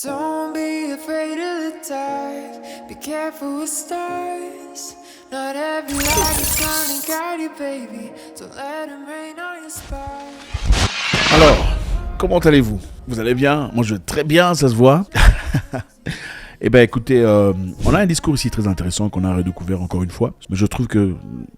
Don't be afraid of the dark. Be careful with stars. Not every light is gonna guide you, baby. Don't let them rain on your spark. Alors, comment allez-vous? Vous allez bien? Moi je vais très bien, ça se voit. Eh bien écoutez, on a un discours ici très intéressant qu'on a redécouvert encore une fois. Mais je trouve que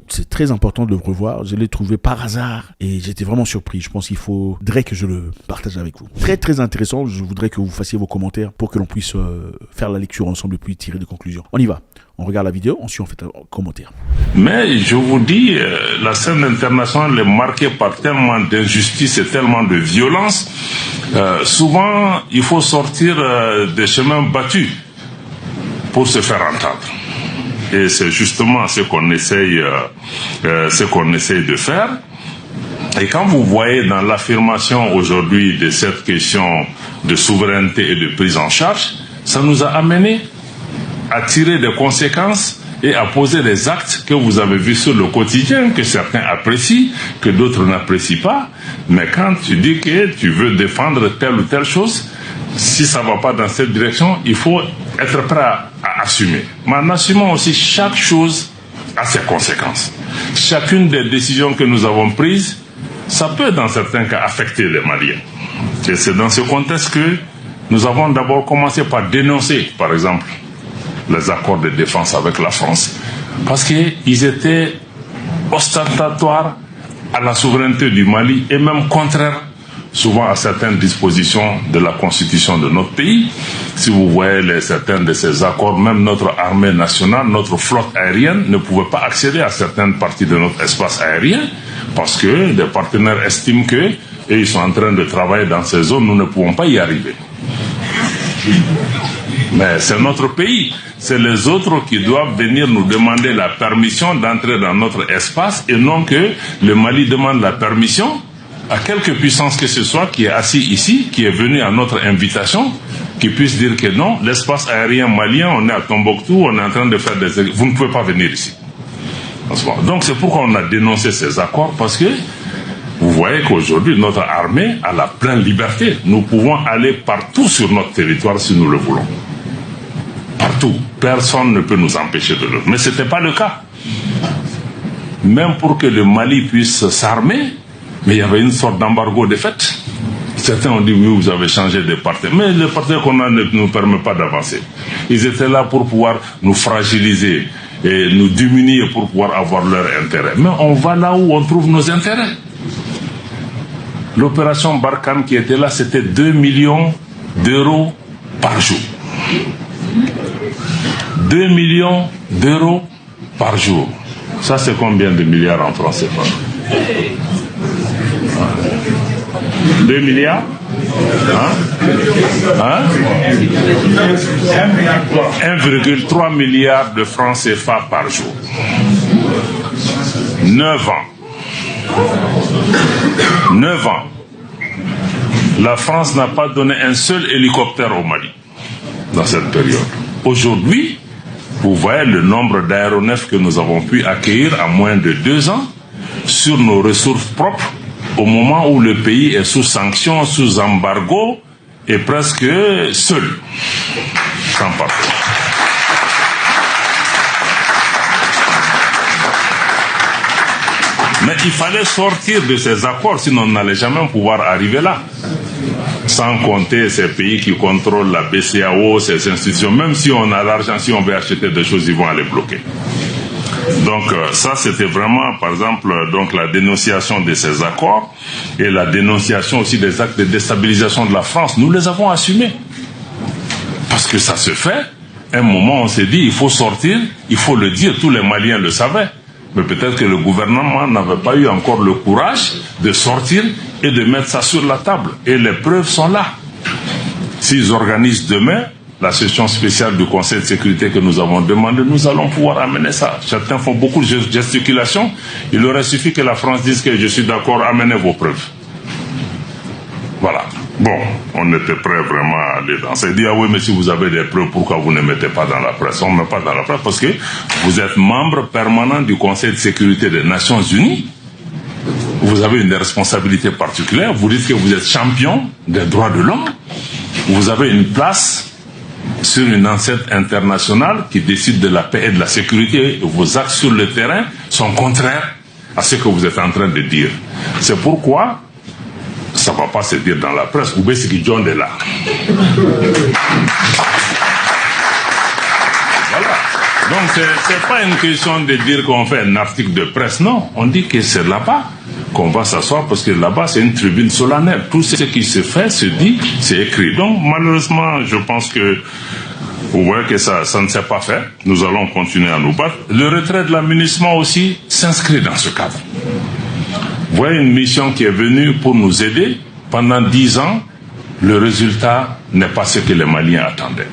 c'est très important de le revoir. Je l'ai trouvé par hasard et j'étais vraiment surpris. Je pense qu'il faudrait que je le partage avec vous. Très très intéressant, je voudrais que vous fassiez vos commentaires pour que l'on puisse faire la lecture ensemble et puis tirer des conclusions. On y va. On regarde la vidéo, ensuite on fait un commentaire. Mais je vous dis, la scène internationale est marquée par tellement d'injustice et tellement de violence. Souvent, il faut sortir des chemins battus pour se faire entendre. Et c'est justement ce qu'on essaye de faire. Et quand vous voyez dans l'affirmation aujourd'hui de cette question de souveraineté et de prise en charge, ça nous a amené à tirer des conséquences et à poser des actes que vous avez vus sur le quotidien, que certains apprécient, que d'autres n'apprécient pas. Mais quand tu dis que tu veux défendre telle ou telle chose, si ça ne va pas dans cette direction, il faut être prêt à assumer. Mais en assumant aussi, chaque chose a ses conséquences. Chacune des décisions que nous avons prises, ça peut dans certains cas affecter les Maliens. Et c'est dans ce contexte que nous avons d'abord commencé par dénoncer, par exemple, les accords de défense avec la France, parce qu'ils étaient ostentatoires à la souveraineté du Mali et même contraires souvent à certaines dispositions de la constitution de notre pays. Si vous voyez certains de ces accords, même notre armée nationale, notre flotte aérienne ne pouvait pas accéder à certaines parties de notre espace aérien parce que des partenaires estiment que et ils sont en train de travailler dans ces zones, nous ne pouvons pas y arriver. Mais c'est notre pays. C'est les autres qui doivent venir nous demander la permission d'entrer dans notre espace et non que le Mali demande la permission à quelque puissance que ce soit qui est assis ici, qui est venu à notre invitation, qui puisse dire que non, l'espace aérien malien, on est à Tombouctou, on est en train de faire des... Vous ne pouvez pas venir ici. Donc c'est pourquoi on a dénoncé ces accords, parce que vous voyez qu'aujourd'hui, notre armée a la pleine liberté. Nous pouvons aller partout sur notre territoire si nous le voulons. Partout. Personne ne peut nous empêcher de le faire. Mais ce n'était pas le cas. Même pour que le Mali puisse s'armer, mais il y avait une sorte d'embargo de fait. Certains ont dit oui, vous avez changé de partenaire. Mais le partenaire qu'on a ne nous permet pas d'avancer. Ils étaient là pour pouvoir nous fragiliser et nous diminuer pour pouvoir avoir leur intérêt. Mais on va là où on trouve nos intérêts. L'opération Barkhane qui était là, c'était 2 millions d'euros par jour. 2 millions d'euros par jour. Ça, c'est combien de milliards en francs CFA? 2 milliards? 1,3 milliard de francs CFA par jour. 9 ans. 9 ans. La France n'a pas donné un seul hélicoptère au Mali dans cette période. Aujourd'hui, vous voyez le nombre d'aéronefs que nous avons pu accueillir en moins de 2 ans sur nos ressources propres au moment où le pays est sous sanctions, sous embargo et presque seul, sans partenaire. Mais il fallait sortir de ces accords, sinon on n'allait jamais pouvoir arriver là. Sans compter ces pays qui contrôlent la BCEAO, ces institutions. Même si on a l'argent, si on veut acheter des choses, ils vont aller bloquer. Donc ça, c'était vraiment, par exemple, donc la dénonciation de ces accords et la dénonciation aussi des actes de déstabilisation de la France. Nous les avons assumés. Parce que ça se fait. À un moment, on s'est dit, il faut sortir, il faut le dire. Tous les Maliens le savaient. Mais peut-être que le gouvernement n'avait pas eu encore le courage de sortir et de mettre ça sur la table. Et les preuves sont là. S'ils organisent demain la session spéciale du Conseil de sécurité que nous avons demandé, nous allons pouvoir amener ça. Certains font beaucoup de gesticulations. Il aurait suffi que la France dise que je suis d'accord, amenez vos preuves. Voilà. Bon, on était prêt vraiment à aller dans ça. Il dit, ah oui, mais si vous avez des preuves, pourquoi vous ne mettez pas dans la presse? On ne met pas dans la presse parce que vous êtes membre permanent du Conseil de sécurité des Nations Unies. Vous avez une responsabilité particulière. Vous dites que vous êtes champion des droits de l'homme. vous avez une place sur une enceinte internationale qui décide de la paix et de la sécurité, et vos actes sur le terrain sont contraires à ce que vous êtes en train de dire. C'est pourquoi ça ne va pas se dire dans la presse. Ou bien c'est que John est là. Voilà. Donc c'est pas une question de dire qu'on fait un article de presse, non. On dit que c'est là-bas qu'on va s'asseoir parce que là-bas c'est une tribune solennelle. Tout ce qui se fait, se dit, c'est écrit. Donc malheureusement, je pense que vous voyez que ça ne s'est pas fait. Nous allons continuer à nous battre. Le retrait de l'amunissement aussi s'inscrit dans ce cadre. Vous voyez une mission qui est venue pour nous aider. Pendant 10 ans, le résultat n'est pas ce que les Maliens attendaient.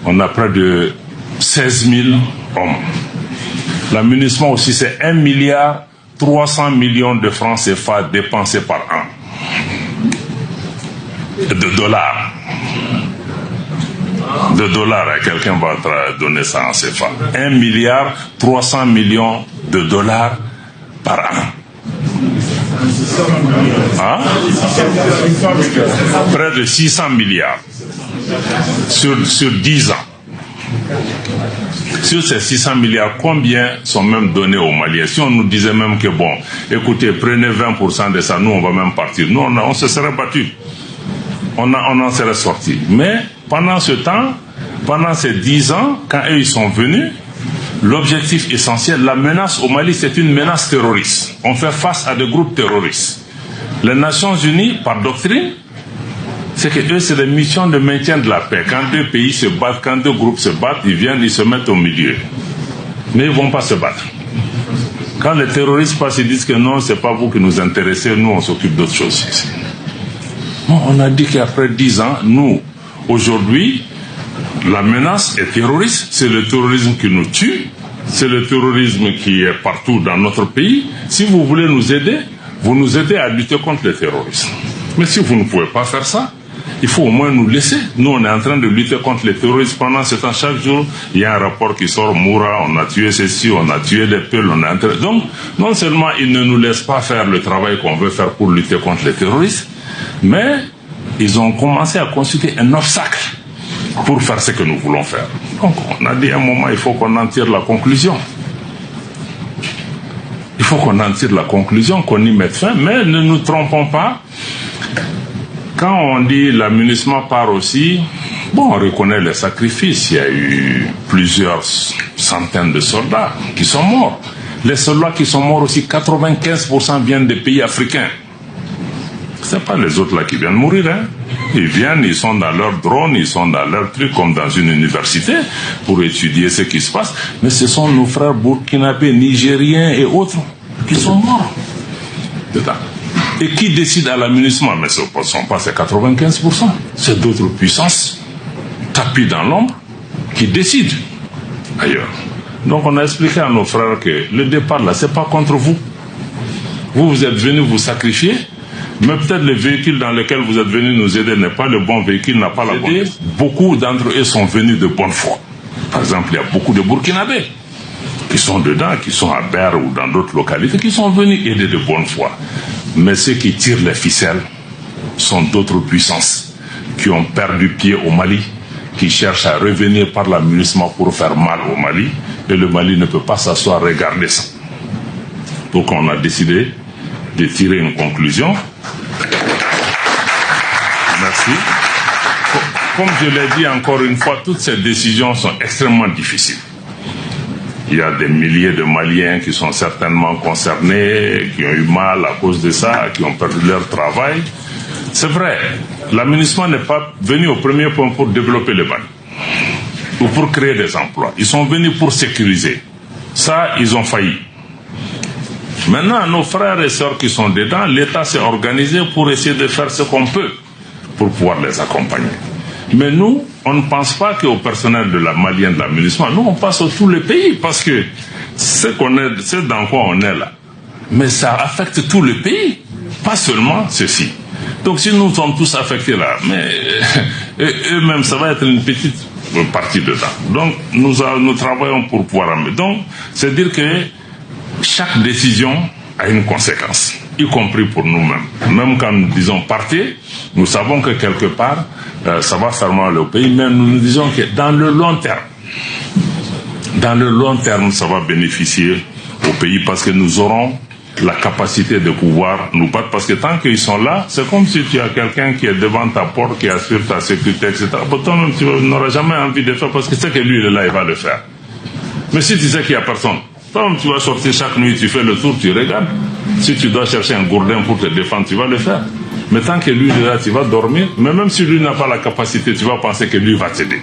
On a près de 16 000 hommes. L'amunissement aussi, c'est 1,3 milliard de francs CFA dépensés par an. De dollars. De dollars, quelqu'un va donner ça en CFA. 1,3 milliard de dollars par an. Hein? Près de 600 milliards sur 10 ans. Sur ces 600 milliards, combien sont même donnés aux Maliens? Si on nous disait même que bon, écoutez, prenez 20% de ça, nous on va même partir. Nous on se serait battu. On en serait sorti. Mais pendant ce temps, pendant ces 10 ans, quand eux ils sont venus, l'objectif essentiel, la menace au Mali, c'est une menace terroriste. On fait face à des groupes terroristes. Les Nations Unies, par doctrine, c'est que eux, c'est des missions de maintien de la paix. Quand deux pays se battent, quand deux groupes se battent, ils viennent, ils se mettent au milieu. Mais ils ne vont pas se battre. Quand les terroristes passent, ils disent que non, c'est pas vous qui nous intéressez, nous, on s'occupe d'autres choses ici. Bon, on a dit qu'après 10 ans, nous, aujourd'hui, la menace est terroriste, c'est le terrorisme qui nous tue, c'est le terrorisme qui est partout dans notre pays. Si vous voulez nous aider, vous nous aidez à lutter contre le terrorisme. Mais si vous ne pouvez pas faire ça, il faut au moins nous laisser. Nous, on est en train de lutter contre les terroristes pendant ce temps. Chaque jour, il y a un rapport qui sort, Moura, on a tué ceci, on a tué des Peuls, on a... Donc, non seulement ils ne nous laissent pas faire le travail qu'on veut faire pour lutter contre les terroristes, mais ils ont commencé à constituer un obstacle pour faire ce que nous voulons faire. Donc, on a dit à un moment, il faut qu'on en tire la conclusion. Il faut qu'on en tire la conclusion, qu'on y mette fin, mais ne nous trompons pas. Quand on dit l'amunissement part aussi, bon, on reconnaît les sacrifices. Il y a eu plusieurs centaines de soldats qui sont morts. Les soldats qui sont morts aussi, 95% viennent des pays africains. Ce n'est pas les autres là qui viennent mourir. Hein. Ils viennent, ils sont dans leur drone, ils sont dans leur truc comme dans une université pour étudier ce qui se passe. Mais ce sont nos frères burkinabés, nigériens et autres qui sont morts. Et qui décide à l'amunissement? Mais ce ne sont pas ces 95%. C'est d'autres puissances tapis dans l'ombre qui décident ailleurs. Donc on a expliqué à nos frères que le départ là, ce n'est pas contre vous. Vous êtes venus vous sacrifier. Mais peut-être le véhicule dans lequel vous êtes venus nous aider n'est pas le bon véhicule, n'a pas la bonne idée. Beaucoup d'entre eux sont venus de bonne foi. Par exemple, il y a beaucoup de Burkinabés qui sont dedans, qui sont à Ber ou dans d'autres localités, qui sont venus aider de bonne foi. Mais ceux qui tirent les ficelles sont d'autres puissances qui ont perdu pied au Mali, qui cherchent à revenir par l'amunissement pour faire mal au Mali. Et le Mali ne peut pas s'asseoir regarder ça. Donc on a décidé de tirer une conclusion. Merci. Comme je l'ai dit encore une fois, toutes ces décisions sont extrêmement difficiles. Il y a des milliers de Maliens qui sont certainement concernés, qui ont eu mal à cause de ça, qui ont perdu leur travail. C'est vrai, l'amunissement n'est pas venu au premier point pour développer le Mali ou pour créer des emplois. Ils sont venus pour sécuriser. Ça, ils ont failli. Maintenant, nos frères et sœurs qui sont dedans, l'État s'est organisé pour essayer de faire ce qu'on peut pour pouvoir les accompagner. Mais nous, on ne pense pas qu'au personnel de la Malien de l'amunissement. Nous, on passe au tous les pays parce que c'est dans quoi on est là. Mais ça affecte tout le pays, pas seulement ceci. Donc si nous sommes tous affectés là, mais eux-mêmes, ça va être une petite partie dedans. Donc nous travaillons pour pouvoir amener. Donc c'est dire que chaque décision a une conséquence. y compris pour nous-mêmes. Même quand nous disons partez, nous savons que quelque part, ça va faire mal au pays, mais nous disons que dans le long terme, ça va bénéficier au pays parce que nous aurons la capacité de pouvoir nous battre, parce que tant qu'ils sont là, c'est comme si tu as quelqu'un qui est devant ta porte, qui assure ta sécurité, etc. Pourtant, tu n'auras jamais envie de faire parce que c'est que lui, il est là, il va le faire. Mais si tu sais qu'il n'y a personne, toi, tu vas sortir chaque nuit, tu fais le tour, tu regardes. Si tu dois chercher un gourdin pour te défendre, tu vas le faire. Mais tant que lui est là, tu vas dormir. Mais même si lui n'a pas la capacité, tu vas penser que lui va t'aider.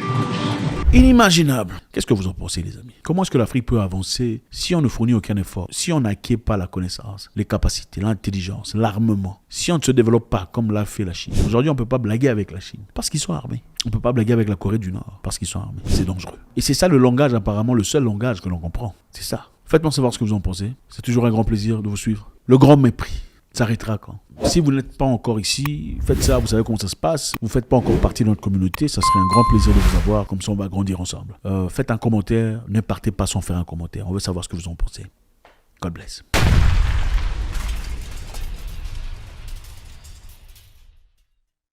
Inimaginable. Qu'est-ce que vous en pensez, les amis? Comment est-ce que l'Afrique peut avancer si on ne fournit aucun effort, si on n'acquiert pas la connaissance, les capacités, l'intelligence, l'armement, si on ne se développe pas comme l'a fait la Chine? Aujourd'hui, on ne peut pas blaguer avec la Chine parce qu'ils sont armés. On ne peut pas blaguer avec la Corée du Nord parce qu'ils sont armés. C'est dangereux. Et c'est ça le langage, apparemment, le seul langage que l'on comprend. C'est ça. Faites-moi savoir ce que vous en pensez. C'est toujours un grand plaisir de vous suivre. Le grand mépris s'arrêtera quand? Si vous n'êtes pas encore ici, faites ça, vous savez comment ça se passe. Vous ne faites pas encore partie de notre communauté, ça serait un grand plaisir de vous avoir, comme ça on va grandir ensemble. Faites un commentaire, ne partez pas sans faire un commentaire, on veut savoir ce que vous en pensez. God bless.